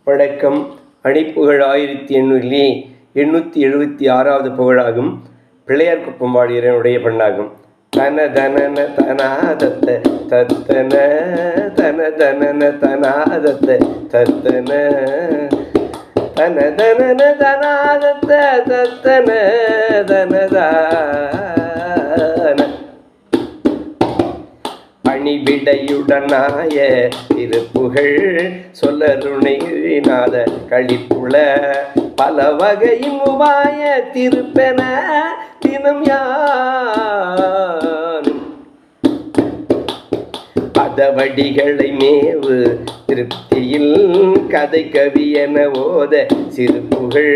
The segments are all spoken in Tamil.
வணக்கம். அணிப்புகழ் 1876வது புகழாகும். பிள்ளையார் குப்பம் பாடியனுடைய பண்ணாகும். தன தனன தனாதத்த தத்தன தன தனன தனாதத்த தத்தன தன தனன தனாதத்த தத்தன தனதான பணிவிடையுடனாய திருப்புகழ் சொல்லருணைநாத கழிப்புல பல வகையின் உபாய திருப்பென தினம் யானும் பதவடிகளை மேவு திருப்தியில் கதை கவி என ஓத சிறுப்புகழ்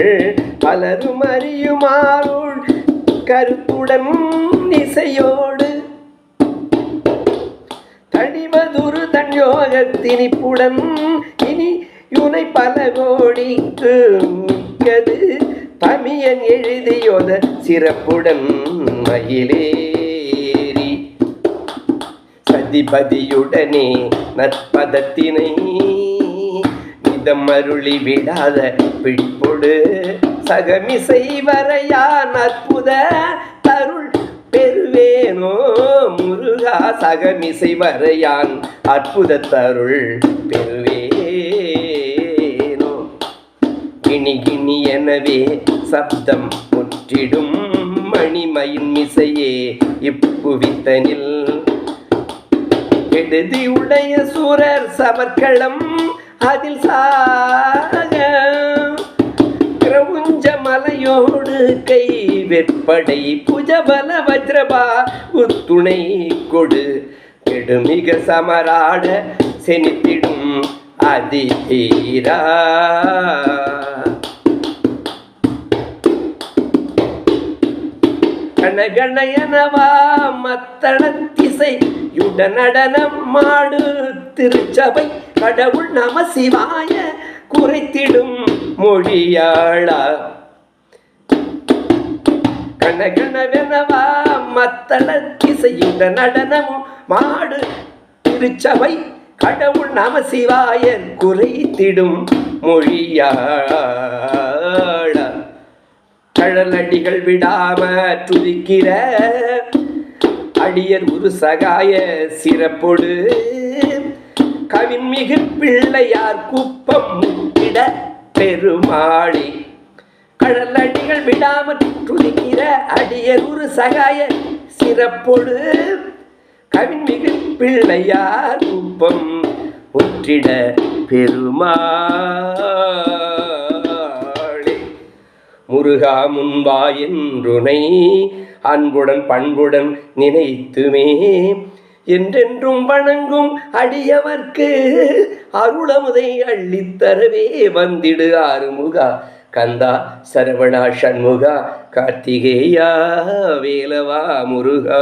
பலரும் அறியுமாறுள் கருத்துடன் இசையோடு தடிவதுரு தன் யோகத்தினிப்புடன் இனி யுனை பல கோடிக்கு மிக்கது தமியன் எழுதியோத சிறப்புடன் மயிலேறி சதிபதியுடனே நற்பதத்தினை நிதம் அருளி விடாத பிடிப்பொடு சகமிசை வரையான் அற்புத தருள் பெறுவேனோ முருகா சகமிசை வரையான் அற்புத தருள் பெறுவேனோ. கிணி கிணி எனவே சப்தம் முற்றிடும் மணிமயின் மிசையே இப்புவித்தனில் எழுதி உடைய சூரர் சமர்க்களம் அதில் சாக கிரவுஞ்ச மலையோடு கை வெற்படை புஜபல வஜ்ரபா உத்துணை கொடு கெடுமிக சமராட செனித்திடும் அதிதீரா. கணகணயனவா மத்தளத்திசை யுட நடனம் மாடு திருச்சபை கடவுள் நம சிவாய குறைத்திடும் மொழியாளா. கணகணவெனவா மத்தளத்திசையுட நடனமும் மாடு திருச்சபை கடவுள் நம சிவாய குறைத்திடும் மொழியாளா. கழலடிகள் விடாம துதிக்கிற அடியர் ஒரு சகாய சிறப்பொடு கவின்மிகு பிள்ளையார் குப்பம் முட்டிட பெருமாளி. கடலடிகள் விடாமல் துதிக்கிற அடியர் ஒரு சகாய சிறப்பொடு கவின்மிகு பிள்ளையார் குப்பம் முற்றிட பெருமாளி. முருகா முன்பா என்றுனை அன்புடன் பண்புடன் நினைத்துமே என்றென்றும் வணங்கும் அடியவர்க்கு அருளமுதை அள்ளித்தரவே வந்திடு ஆறுமுகா கந்தா சரவணா ஷண்முகா கார்த்திகேயா வேலவா முருகா.